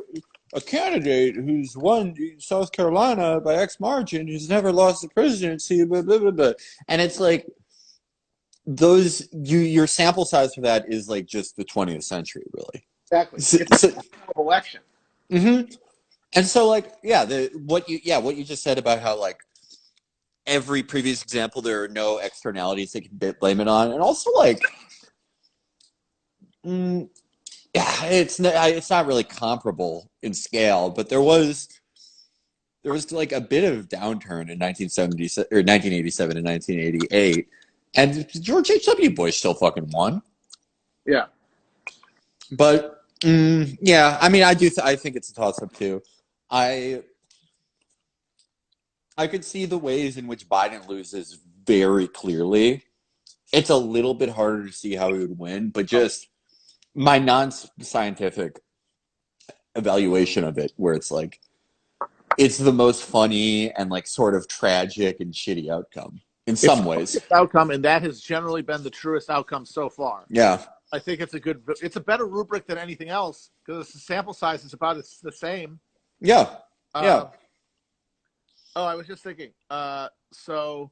a candidate who's won South Carolina by X margin who's never lost the presidency, blah, blah, blah, blah. And it's like those your sample size for that is like just the 20th century, really. Exactly. It's an election. Mm-hmm. And so, like, yeah, what you just said about how like every previous example, there are no externalities they can blame it on, and also like, yeah, it's not really comparable in scale, but there was like a bit of downturn in 1977 or 1987 and 1988, and George H.W. Bush still fucking won. Yeah. But yeah, I mean, I think it's a toss up too. I could see the ways in which Biden loses very clearly. It's a little bit harder to see how he would win, but just my non-scientific evaluation of it, where it's like it's the most funny and like sort of tragic and shitty outcome in It's some ways. outcome, and that has generally been the truest outcome so far. Yeah. I think it's a better rubric than anything else because the sample size is about the same. Yeah. Yeah. Oh, I was just thinking. So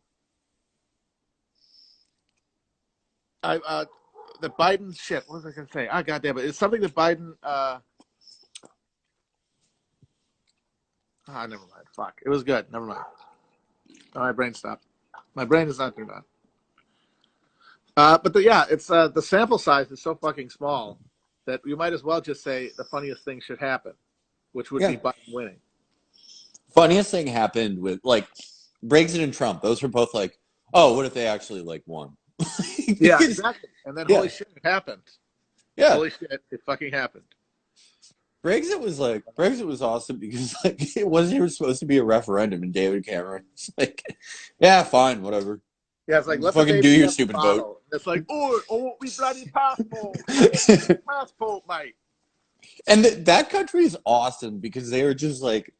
the Biden shit. What was I going to say? Goddamn it! It's something that Biden. Never mind. Fuck. It was good. Never mind. Oh, my brain stopped. My brain is not turned on. But it's the sample size is so fucking small that you might as well just say the funniest thing should happen, which would be Biden winning. Funniest thing happened with like Brexit and Trump. Those were both like, oh, what if they actually like won? Yeah, exactly. And then holy shit, it happened. Yeah, holy shit, it fucking happened. Brexit was awesome because like it wasn't even supposed to be a referendum, and David Cameron's like, yeah, fine, whatever. Yeah, it's like let fucking do your stupid vote. It's like, oh, we bloody passport, passport, mate. And that country is awesome because they are just like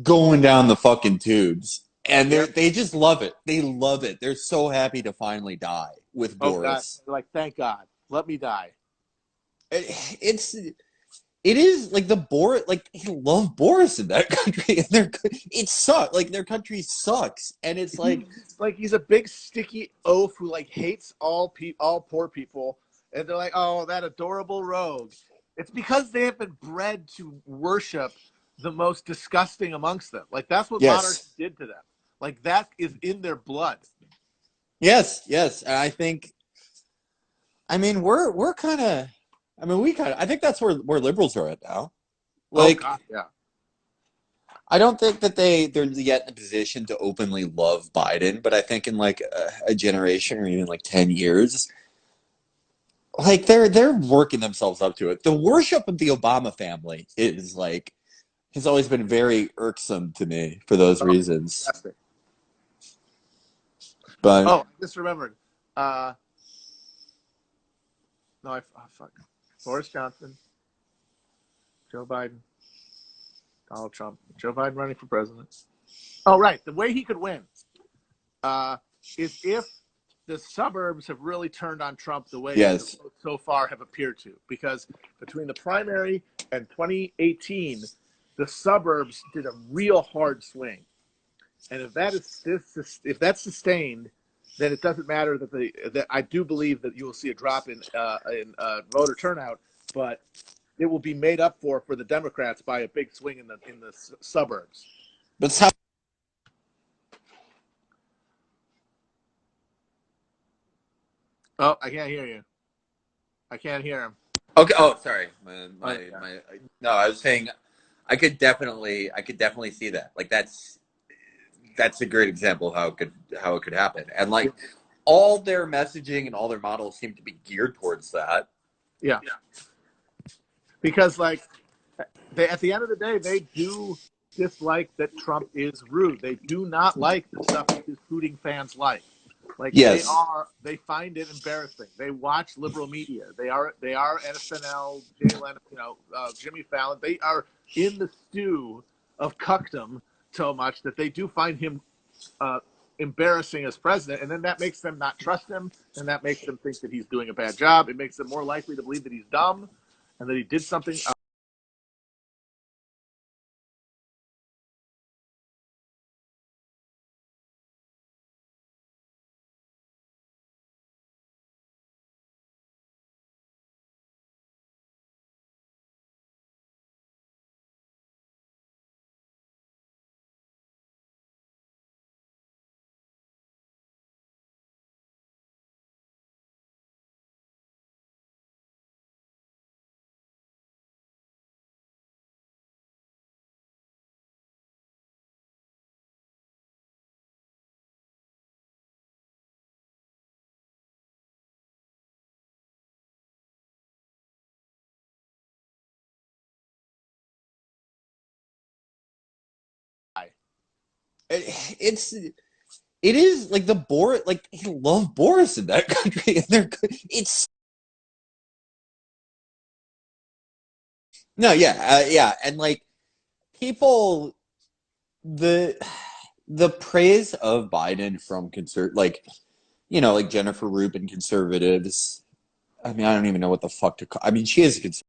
going down the fucking tubes, and they just love it. They love it. They're so happy to finally die with Boris. God. They're like, thank God, let me die. It is like the Boris, like they love Boris in that country, and it sucks. Like their country sucks, and it's like he's a big sticky oaf who like hates all poor people, and they're like, oh, that adorable rogue. It's because they have been bred to worship the most disgusting amongst them. Like that's what monarchy did to them. Like that is in their blood. Yes, and I think, I mean, we're kind of. I mean, I think that's where liberals are at now. Like, oh, God, yeah. I don't think that they're yet in a position to openly love Biden, but I think in like a generation or even like 10 years, like they're working themselves up to it. The worship of the Obama family is like has always been very irksome to me for those reasons. Fantastic. But I just remembered. Fuck. Boris Johnson, Joe Biden, Donald Trump, Joe Biden running for president. Oh, right. The way he could win is if the suburbs have really turned on Trump the way so far have appeared to. Because between the primary and 2018, the suburbs did a real hard swing. And if that's sustained, then it doesn't matter that I do believe that you will see a drop in voter turnout, but it will be made up for the Democrats by a big swing in the suburbs. But how? Oh, I can't hear you. I can't hear him. Okay. Oh, sorry. No, I was saying, I could definitely see that. Like that's a great example of how it could happen. And like all their messaging and all their models seem to be geared towards that. Yeah. Because like at the end of the day, they do dislike that Trump is rude. They do not like the stuff that his hooting fans like. Like they find it embarrassing. They watch liberal media. They are at SNL, Jimmy Fallon. They are in the stew of cuckdom so much that they do find him embarrassing as president, and then that makes them not trust him, and that makes them think that he's doing a bad job. It makes them more likely to believe that he's dumb and that he did something it is like the Boris, like they love Boris in that country, and it's no, yeah, yeah, and like people, the the praise of Biden from like like Jennifer Rubin conservatives. I mean, I don't even know what the fuck to call. I mean, she is a conservative.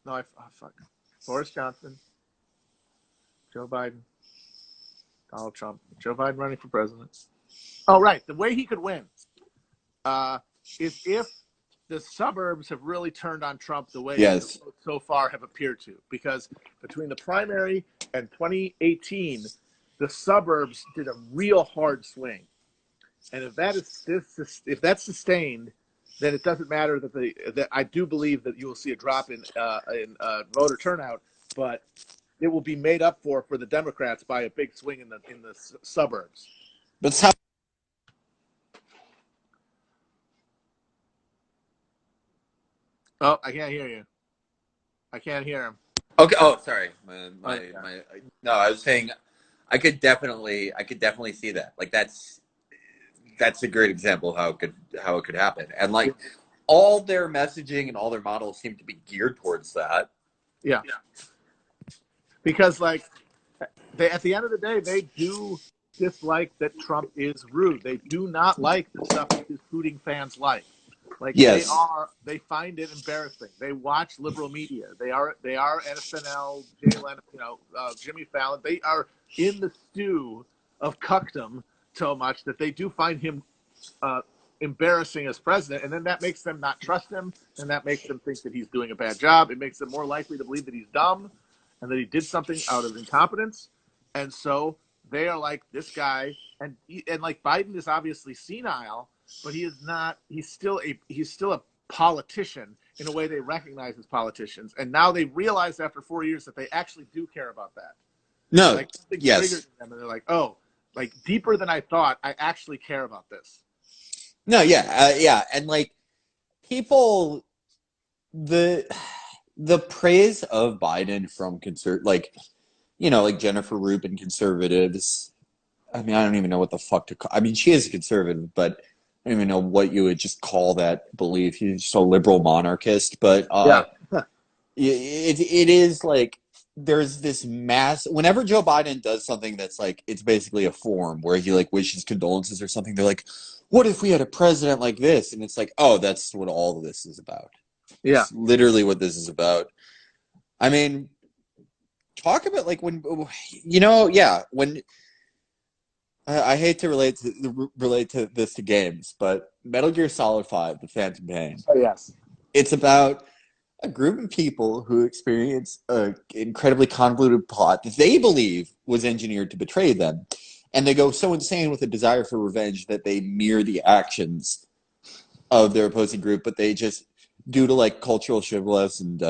No, fuck. Boris Johnson, Joe Biden, Donald Trump, Joe Biden running for president. Oh, right. The way he could win is if the suburbs have really turned on Trump the way Yes. so far have appeared to. Because between the primary and 2018, the suburbs did a real hard swing. And if that's sustained, then it doesn't matter that I do believe that you will see a drop in voter turnout, but it will be made up for the Democrats by a big swing in the suburbs. That's how. Oh, I can't hear you. I can't hear him. Okay. Oh, sorry. No, I was saying, I could definitely see that. Like that's a great example of how it could happen, and like all their messaging and all their models seem to be geared towards that. Yeah. Because like at the end of the day, they do dislike that Trump is rude. They do not like the stuff that his hooting fans like. Like Yes. they find it embarrassing. They watch liberal media. They are at SNL, Jay Leno, Jimmy Fallon. They are in the stew of cuckdom so much that they do find him embarrassing as president, and then that makes them not trust him, and that makes them think that he's doing a bad job. It makes them more likely to believe that he's dumb and that he did something out of incompetence. And so they are like, this guy, and like Biden is obviously senile, but he is not. He's still a politician in a way they recognize as politicians, and now they realize after 4 years that they actually do care about that. No. Like, Yes. them, and they're like, oh, like deeper than I thought. I actually care about this. No. Yeah. Yeah. And like people, the praise of Biden from like like Jennifer Rubin conservatives. I mean, I don't even know what the fuck to call. I mean, she is a conservative, but I don't even know what you would just call that belief. He's just a liberal monarchist, but it is like there's this mass. Whenever Joe Biden does something that's like it's basically a form where he like wishes condolences or something, they're like, "What if we had a president like this?" And it's like, "Oh, that's what all of this is about." Yeah, it's literally what this is about. I mean, talk about like when when. I hate to relate to this to games, but Metal Gear Solid 5, The Phantom Pain. Oh yes. It's about a group of people who experience an incredibly convoluted plot that they believe was engineered to betray them. And they go so insane with a desire for revenge that they mirror the actions of their opposing group, but they just, due to like cultural shibboleths and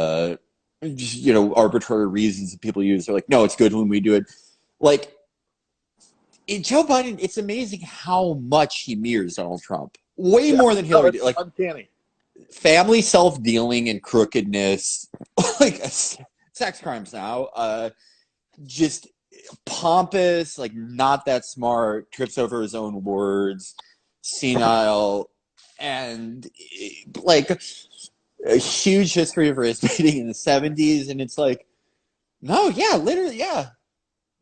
arbitrary reasons that people use, they're like, no, it's good when we do it. Like, Joe Biden, it's amazing how much he mirrors Donald Trump. Way more than Hillary did. Like, uncanny. Family self-dealing and crookedness, like sex crimes now, just pompous, like not that smart, trips over his own words, senile, and like a huge history of race baiting in the 70s. And it's like, no, yeah, literally, yeah.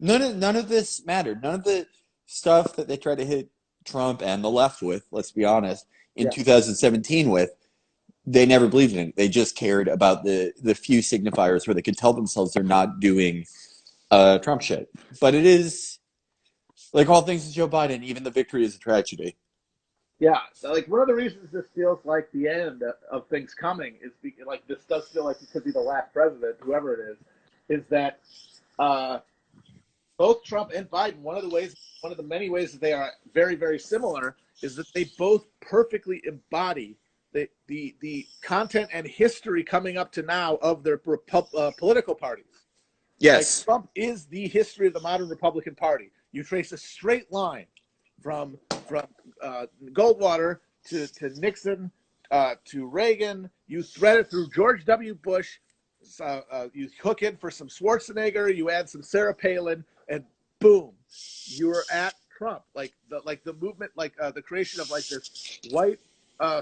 None of this mattered. None of the stuff that they tried to hit Trump and the left with, let's be honest, in 2017 with, they never believed in it. They just cared about the few signifiers where they could tell themselves they're not doing Trump shit. But it is, like all things with Joe Biden, even the victory is a tragedy. Yeah, like one of the reasons this feels like the end of things coming is because, like, this does feel like it could be the last president, whoever it is that both Trump and Biden, one of the many ways that they are very, very similar is that they both perfectly embody the content and history coming up to now of their political parties. Yes. Like, Trump is the history of the modern Republican Party. You trace a straight line from Goldwater to Nixon to Reagan. You thread it through George W. Bush, you hook in for some Schwarzenegger, you add some Sarah Palin, and boom, you're at Trump. Like the movement, the creation of like this white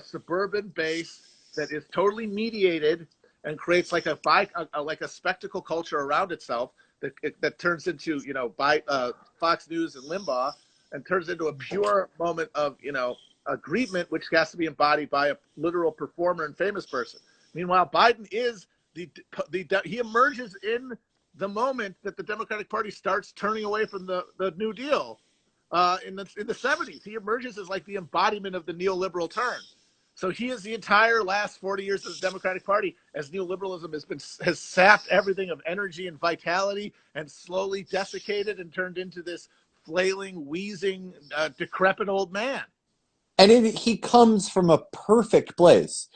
suburban base that is totally mediated and creates like a spectacle culture around itself that turns into Fox News and Limbaugh, and turns into a pure moment of agreement, which has to be embodied by a literal performer and famous person. Meanwhile, Biden is he emerges in the moment that the Democratic Party starts turning away from the New Deal in the 70s. He emerges as like the embodiment of the neoliberal turn. So he is the entire last 40 years of the Democratic Party, as neoliberalism has sapped everything of energy and vitality and slowly desiccated and turned into this flailing, wheezing, decrepit old man. And he comes from a perfect place.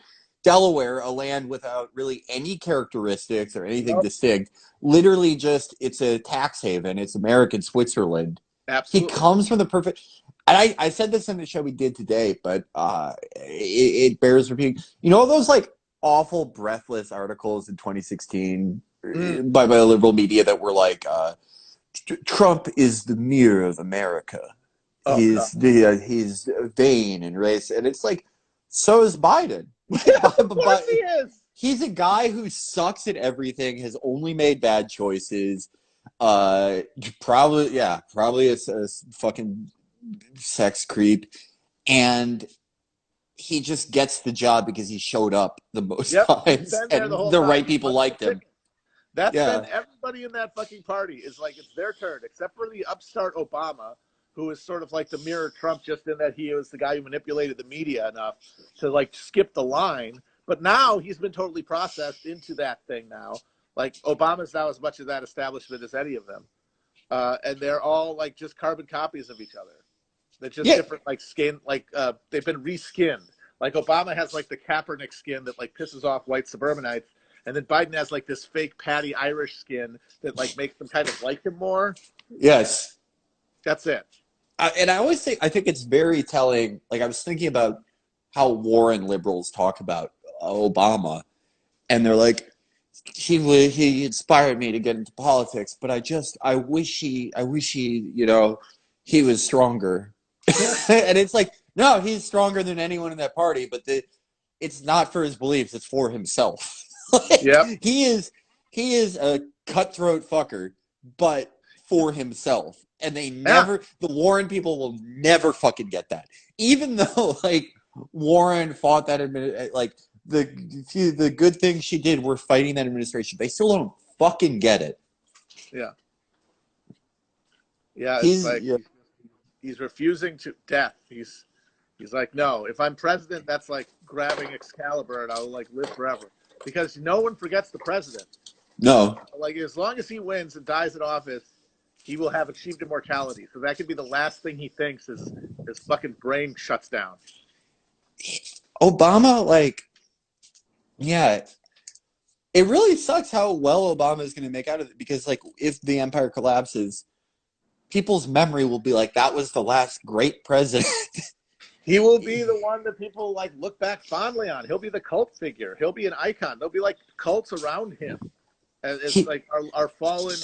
Delaware, a land without really any characteristics or anything distinct, literally just, it's a tax haven. It's American Switzerland. Absolutely. He comes from the perfect... And I said this in the show we did today, but it bears repeating. You know those like awful, breathless articles in 2016 by the liberal media that were like, Trump is the mirror of America. He's vain and racist. And it's like, so is Biden. Of course he is. He's a guy who sucks at everything, has only made bad choices. Probably a fucking sex creep, and he just gets the job because he showed up the most times, and the right people liked him. That's been everybody in that fucking party is like, it's their turn, except for the upstart Obama, who is sort of like the mirror Trump, just in that he was the guy who manipulated the media enough to like skip the line. But now he's been totally processed into that thing now. Like Obama's now as much of that establishment as any of them. And they're all like just carbon copies of each other. They're just different, like skin, like they've been reskinned. Like Obama has like the Kaepernick skin that like pisses off white suburbanites. And then Biden has like this fake Patty Irish skin that like makes them kind of like him more. Yes. That's it. And I think it's very telling. Like I was thinking about how Warren liberals talk about Obama, and they're like, he inspired me to get into politics, but I wish he he was stronger. And it's like, no, he's stronger than anyone in that party, but it's not for his beliefs, it's for himself. He is a cutthroat fucker, but for himself. And they the Warren people will never fucking get that. Even though like Warren fought that like the good things she did were fighting that administration, they still don't fucking get it. He's refusing to death. He's like, no, if I'm president, that's like grabbing Excalibur and I'll like live forever. Because no one forgets the president. No. Like as long as he wins and dies in office, he will have achieved immortality. So that could be the last thing he thinks is his fucking brain shuts down. Obama, like, yeah, it really sucks how well Obama is going to make out of it, because like if the empire collapses, people's memory will be like, that was the last great president. He will be the one that people like look back fondly on. He'll be the cult figure. He'll be an icon. There'll be like cults around him. It's like our fallen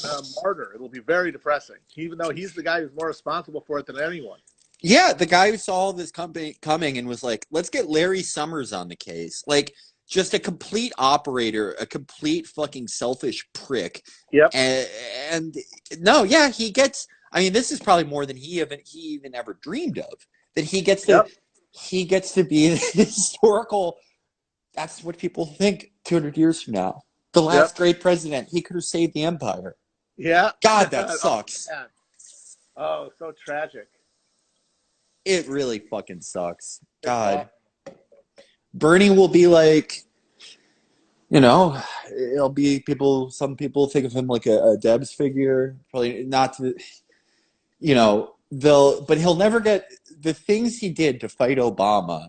martyr. It'll be very depressing, even though he's the guy who's more responsible for it than anyone. Yeah, the guy who saw this company coming and was like, let's get Larry Summers on the case. Like, just a complete operator, a complete fucking selfish prick. Yep. And no, yeah, he gets, I mean, this is probably more than he even ever dreamed of. That he gets to be the historical, that's what people think 200 years from now. The last great president. He could have saved the empire. Yeah. God, that sucks. Oh, so tragic. It really fucking sucks. God. Bernie will be like, it'll be some people think of him like a Debs figure. Probably not to, but he'll never get the things he did to fight Obama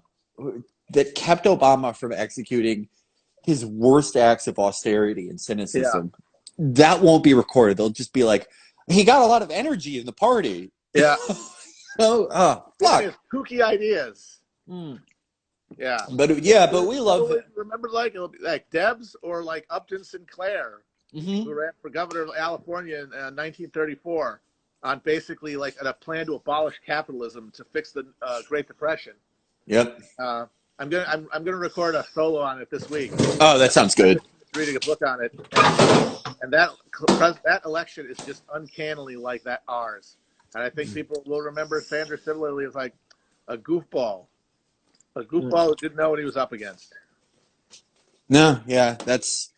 that kept Obama from executing his worst acts of austerity and cynicism. Yeah. That won't be recorded. They'll just be like, he got a lot of energy in the party. Yeah. Fuck. Kooky ideas. Yeah. But we love it. Remember, like it'll be like Debs or like Upton Sinclair, who ran for governor of California in 1934 on basically like a plan to abolish capitalism to fix the Great Depression. Yep. I'm gonna record a solo on it this week. Oh, that sounds good. Reading a book on it, and that election is just uncannily like that ours. And I think people will remember Sanders similarly as like a goofball who didn't know what he was up against. No, yeah, it's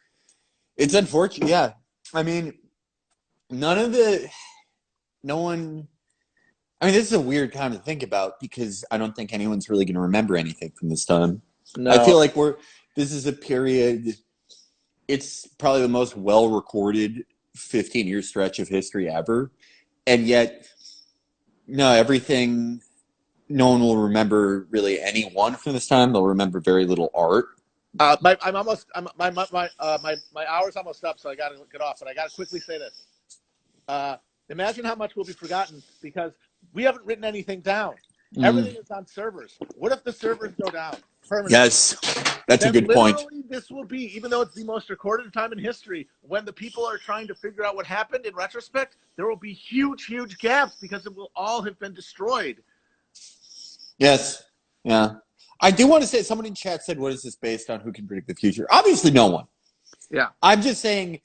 unfortunate. Yeah, I mean, no one. I mean, this is a weird time to think about because I don't think anyone's really going to remember anything from this time. No. I feel like this is a period. It's probably the most well-recorded 15-year stretch of history ever, and yet, no one will remember really anyone from this time. They'll remember very little art. My hour's almost up, so I got to get off. But I got to quickly say this: imagine how much will be forgotten because we haven't written anything down. Everything is on servers. What if the servers go down permanently? Yes, that's a good point. This will be, even though it's the most recorded time in history, when the people are trying to figure out what happened in retrospect, there will be huge, huge gaps because it will all have been destroyed. Yes. Yeah. I do want to say, someone in chat said, what is this based on? Who can predict the future? Obviously, no one. Yeah. I'm just saying,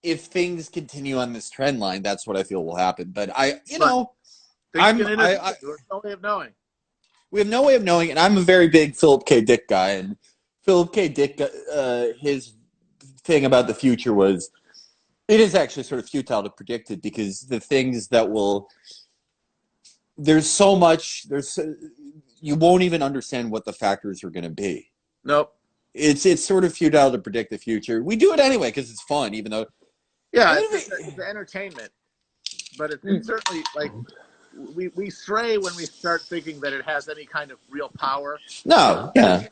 if things continue on this trend line, that's what I feel will happen. But there's no way of knowing. We have no way of knowing, and I'm a very big Philip K. Dick guy. And Philip K. Dick, his thing about the future was, it is actually sort of futile to predict it because the things that will... There's so much... You won't even understand what the factors are going to be. Nope. It's sort of futile to predict the future. We do it anyway because it's fun, even though... Yeah, it's entertainment. But it's certainly, like, we stray when we start thinking that it has any kind of real power. No, yeah.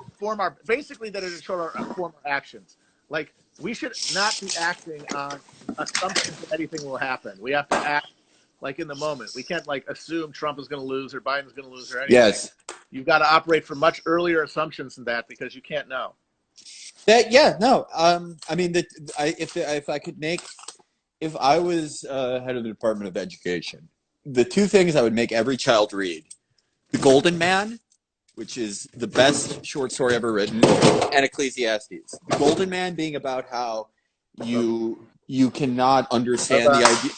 Basically, that it should inform our actions. Like, we should not be acting on assumptions that anything will happen. We have to act, like, in the moment. We can't, like, assume Trump is going to lose or Biden's going to lose or anything. Yes. You've got to operate from much earlier assumptions than that because you can't know. I mean, if I was head of the Department of Education, the two things I would make every child read: The Golden Man, which is the best short story ever written, and Ecclesiastes. The Golden Man being about how you cannot understand the idea.